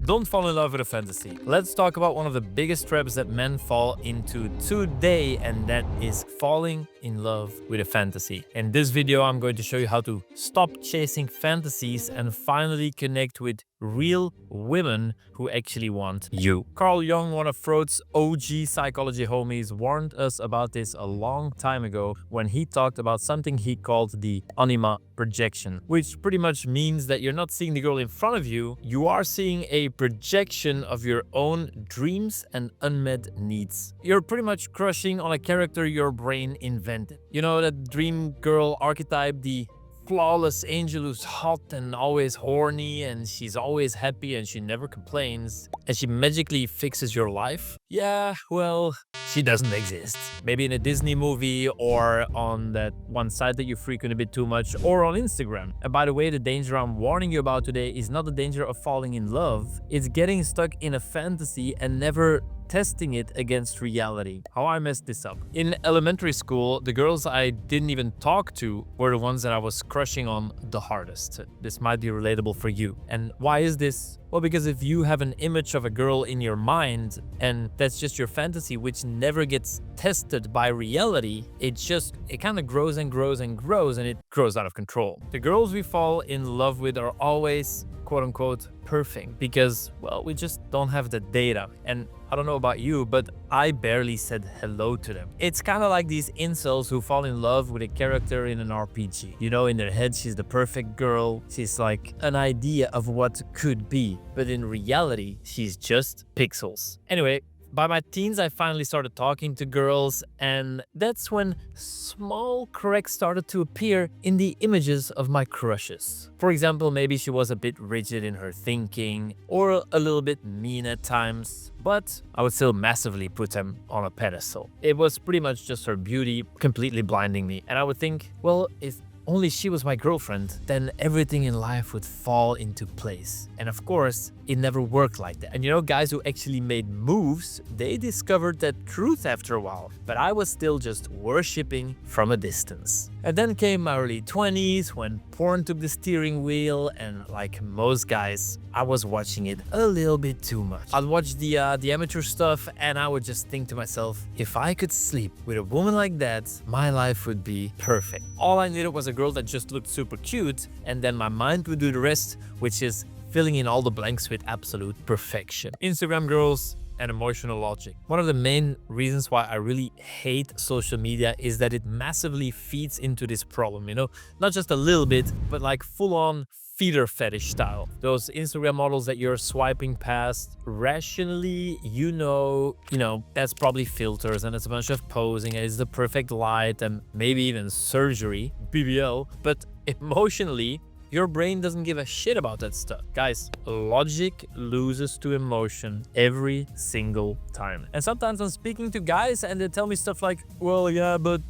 Don't fall in love with a fantasy. Let's talk about one of the biggest traps that men fall into today, and that is falling in love with a fantasy. In this video, I'm going to show you how to stop chasing fantasies and finally connect with real women who actually want you. Carl Jung, one of Freud's OG psychology homies, warned us about this a long time ago when he talked about something he called the anima projection, which pretty much means that you're not seeing the girl in front of you, you are seeing a projection of your own dreams and unmet needs. You're pretty much crushing on a character your brain invented. You know, that dream girl archetype, the flawless angel who's hot and always horny, and she's always happy and she never complains, and she magically fixes your life? Yeah, well, she doesn't exist. Maybe in a Disney movie, or on that one site that you frequent a bit too much, or on Instagram. And by the way, the danger I'm warning you about today is not the danger of falling in love, it's getting stuck in a fantasy and never testing it against reality. How I messed this up. In elementary school, the girls I didn't even talk to were the ones that I was crushing on the hardest. This might be relatable for you. And why is this? Well, because if you have an image of a girl in your mind and that's just your fantasy, which never gets tested by reality, it kind of grows and grows and grows, and it grows out of control. The girls we fall in love with are always quote unquote perfect because, well, we just don't have the data. And I don't know about you, but I barely said hello to them. It's kind of like these incels who fall in love with a character in an RPG. You know, in their head, she's the perfect girl. She's like an idea of what could be. But in reality, she's just pixels. Anyway, by my teens, I finally started talking to girls, and that's when small cracks started to appear in the images of my crushes. For example, maybe she was a bit rigid in her thinking, or a little bit mean at times, but I would still massively put them on a pedestal. It was pretty much just her beauty completely blinding me, and I would think, well, if only she was my girlfriend, then everything in life would fall into place. And of course, it never worked like that. And you know, guys who actually made moves, they discovered that truth after a while. But I was still just worshipping from a distance. And then came my early 20s when porn took the steering wheel, and like most guys, I was watching it a little bit too much. I'd watch the amateur stuff, and I would just think to myself, if I could sleep with a woman like that, my life would be perfect. All I needed was a girl that just looked super cute, and then my mind would do the rest, which is filling in all the blanks with absolute perfection. Instagram girls and emotional logic. One of the main reasons why I really hate social media is that it massively feeds into this problem, you know, not just a little bit, but like full on feeder fetish style. Those Instagram models that you're swiping past rationally, you know, that's probably filters and it's a bunch of posing and it's the perfect light and maybe even surgery, BBL, but emotionally, your brain doesn't give a shit about that stuff. Guys, logic loses to emotion every single time. And sometimes I'm speaking to guys and they tell me stuff like, well, yeah, but,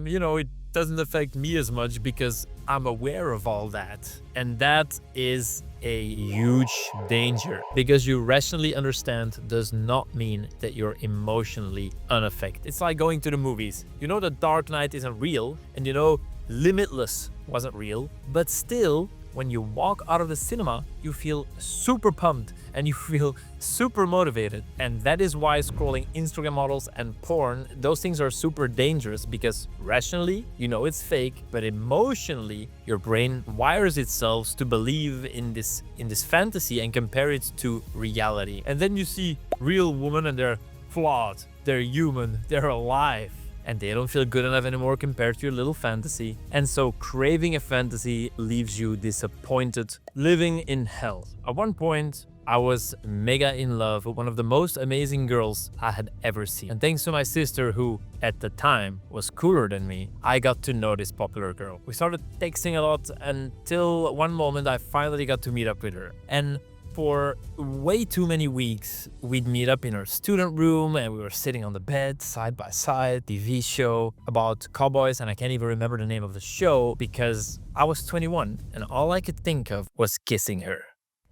you know, it doesn't affect me as much because I'm aware of all that. And that is a huge danger, because you rationally understand does not mean that you're emotionally unaffected. It's like going to the movies. You know that Dark Knight isn't real, and you know Limitless wasn't real, but still, when you walk out of the cinema, you feel super pumped and you feel super motivated. And that is why scrolling Instagram models and porn, those things are super dangerous, because rationally, you know it's fake, but emotionally, your brain wires itself to believe in this fantasy and compare it to reality. And then you see real women and they're flawed, they're human, they're alive, and they don't feel good enough anymore compared to your little fantasy. And so craving a fantasy leaves you disappointed, living in hell. At one point, I was mega in love with one of the most amazing girls I had ever seen. And thanks to my sister, who at the time was cooler than me, I got to know this popular girl. We started texting a lot until one moment I finally got to meet up with her. And for way too many weeks, we'd meet up in her student room and we were sitting on the bed side by side, TV show about cowboys, and I can't even remember the name of the show because I was 21 and all I could think of was kissing her.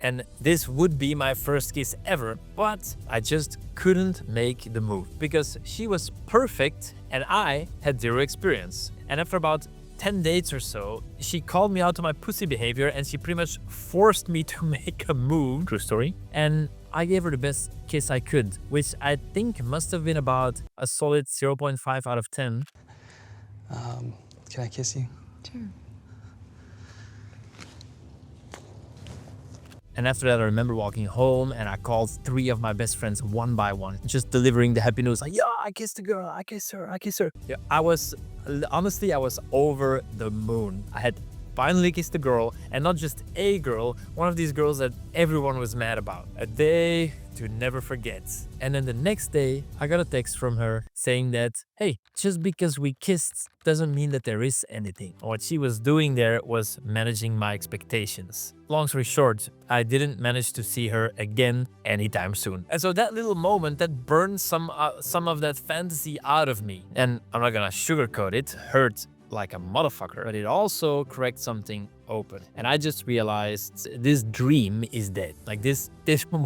And this would be my first kiss ever, but I just couldn't make the move because she was perfect and I had zero experience. And after about 10 dates or so, she called me out to my pussy behavior and she pretty much forced me to make a move. True story. And I gave her the best kiss I could, which I think must have been about a solid 0.5 out of 10. Can I kiss you? Sure. And after that, I remember walking home and I called 3 of my best friends one by one, just delivering the happy news like, yeah, I kissed the girl, I kissed her, I kissed her. Yeah, honestly, I was over the moon. I had finally kissed the girl, and not just a girl, one of these girls that everyone was mad about. A day to never forget. And then the next day, I got a text from her saying that, hey, just because we kissed doesn't mean that there is anything. What she was doing there was managing my expectations. Long story short, I didn't manage to see her again anytime soon. And so that little moment, that burned some of that fantasy out of me. And I'm not gonna sugarcoat it, hurt like a motherfucker, but it also cracked something open. And I just realized this dream is dead. Like this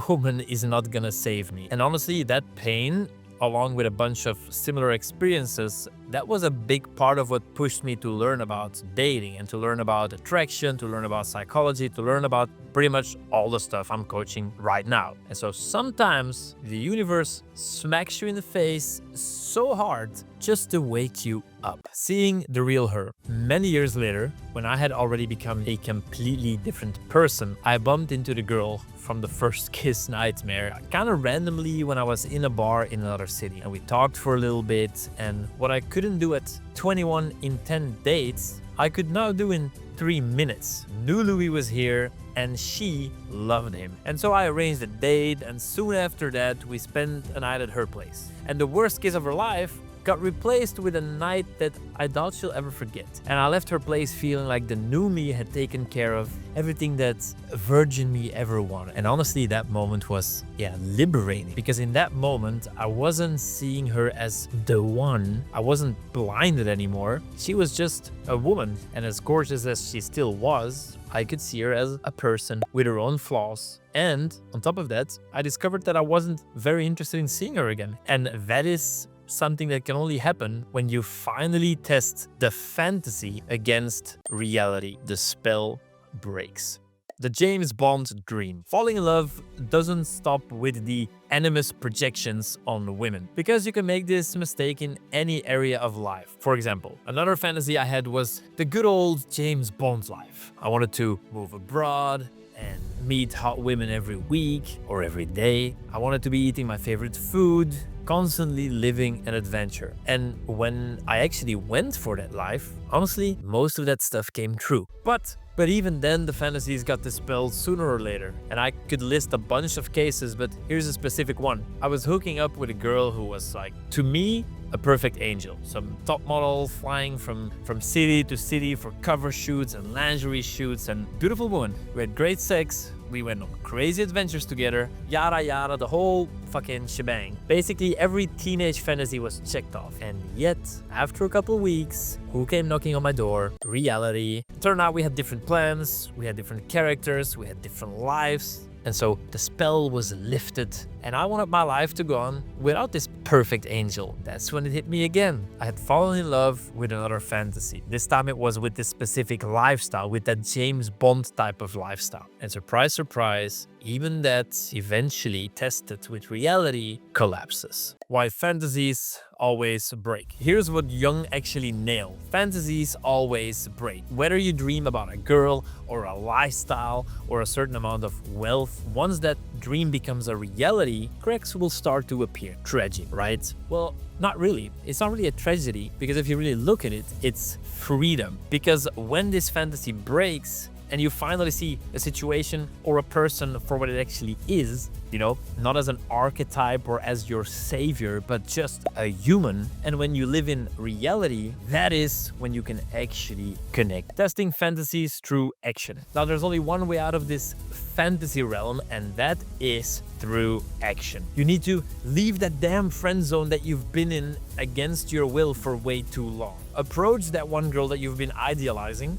woman is not gonna save me. And honestly, that pain, along with a bunch of similar experiences, that was a big part of what pushed me to learn about dating and to learn about attraction, to learn about psychology, to learn about pretty much all the stuff I'm coaching right now. And so sometimes the universe smacks you in the face so hard just to wake you up. Seeing the real her. Many years later, when I had already become a completely different person, I bumped into the girl from the first kiss nightmare, kind of randomly when I was in a bar in another city. And we talked for a little bit, and what I couldn't do at 21 in 10 dates, I could now do in 3 minutes. Knew Louis was here, and she loved him. And so I arranged a date, and soon after that, we spent a night at her place. And the worst kiss of her life got replaced with a night that I doubt she'll ever forget. And I left her place feeling like the new me had taken care of everything that virgin me ever wanted. And honestly, that moment was, liberating. Because in that moment, I wasn't seeing her as the one. I wasn't blinded anymore. She was just a woman. And as gorgeous as she still was, I could see her as a person with her own flaws. And on top of that, I discovered that I wasn't very interested in seeing her again. And that is something that can only happen when you finally test the fantasy against reality. The spell breaks. The James Bond dream. Falling in love doesn't stop with the animus projections on women, because you can make this mistake in any area of life. For example, another fantasy I had was the good old James Bond life. I wanted to move abroad and meet hot women every week or every day. I wanted to be eating my favorite food, constantly living an adventure. And when I actually went for that life, honestly, most of that stuff came true. But even then, the fantasies got dispelled sooner or later. And I could list a bunch of cases, but here's a specific one. I was hooking up with a girl who was, like, to me, a perfect angel. Some top model flying from city to city for cover shoots and lingerie shoots, and beautiful woman. We had great sex. We went on crazy adventures together, yada yada, the whole fucking shebang. Basically, every teenage fantasy was checked off. And yet, after a couple weeks, who came knocking on my door? Reality. It turned out we had different plans, we had different characters, we had different lives. And so the spell was lifted, and I wanted my life to go on without this perfect angel. That's when it hit me again. I had fallen in love with another fantasy. This time it was with this specific lifestyle, with that James Bond type of lifestyle. And surprise, surprise, even that, eventually tested with reality, collapses. Why fantasies always break. Here's what Jung actually nailed. Fantasies always break. Whether you dream about a girl or a lifestyle or a certain amount of wealth, once that dream becomes a reality, cracks will start to appear. Tragic, right? Well, not really. It's not really a tragedy, because if you really look at it, it's freedom. Because when this fantasy breaks, and you finally see a situation or a person for what it actually is, you know, not as an archetype or as your savior, but just a human. And when you live in reality, that is when you can actually connect. Testing fantasies through action. Now, there's only one way out of this fantasy realm, and that is through action. You need to leave that damn friend zone that you've been in against your will for way too long. Approach that one girl that you've been idealizing.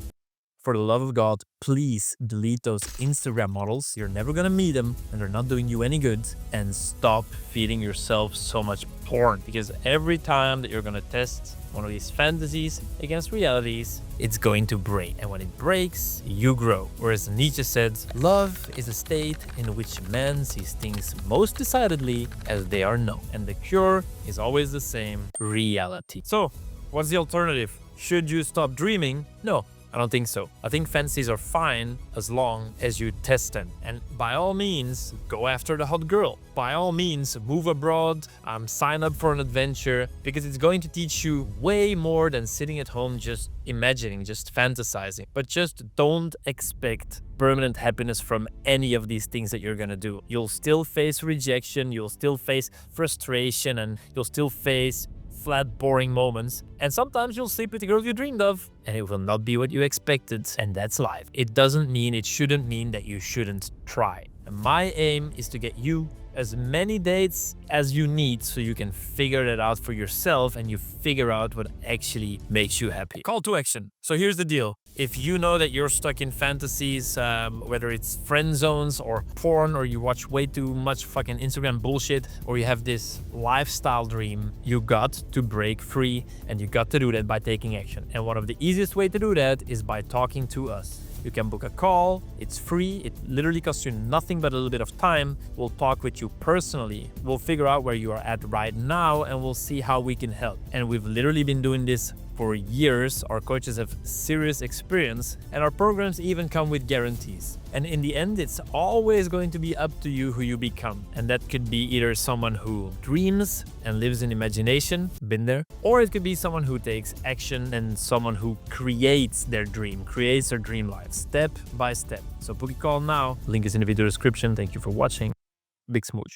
for the love of God, please delete those Instagram models. You're never gonna meet them and they're not doing you any good. And stop feeding yourself so much porn, because every time that you're gonna test one of these fantasies against realities, it's going to break. And when it breaks, you grow. Whereas Nietzsche said, love is a state in which man sees things most decidedly as they are known. And the cure is always the same: reality. So, what's the alternative? Should you stop dreaming? No, I don't think so. I think fantasies are fine as long as you test them. And by all means, go after the hot girl. By all means, move abroad, sign up for an adventure, because it's going to teach you way more than sitting at home just imagining, just fantasizing. But just don't expect permanent happiness from any of these things that you're gonna do. You'll still face rejection, you'll still face frustration, and you'll still face flat, boring moments. And sometimes you'll sleep with the girl you dreamed of, and it will not be what you expected. And that's life. It shouldn't mean that you shouldn't try. And my aim is to get you as many dates as you need so you can figure that out for yourself and you figure out what actually makes you happy. Call to action. So here's the deal. If you know that you're stuck in fantasies, whether it's friend zones or porn, or you watch way too much fucking Instagram bullshit, or you have this lifestyle dream, you got to break free, and you got to do that by taking action. And one of the easiest way to do that is by talking to us. You can book a call, it's free, it literally costs you nothing but a little bit of time. We'll talk with you personally. We'll figure out where you are at right now, and we'll see how we can help. And we've literally been doing this for years. Our coaches have serious experience, and our programs even come with guarantees. And in the end, it's always going to be up to you who you become. And that could be either someone who dreams and lives in imagination, been there, or it could be someone who takes action and someone who creates their dream, creates their dream life, step by step. So book a call now. Link is in the video description. Thank you for watching. Big smooch.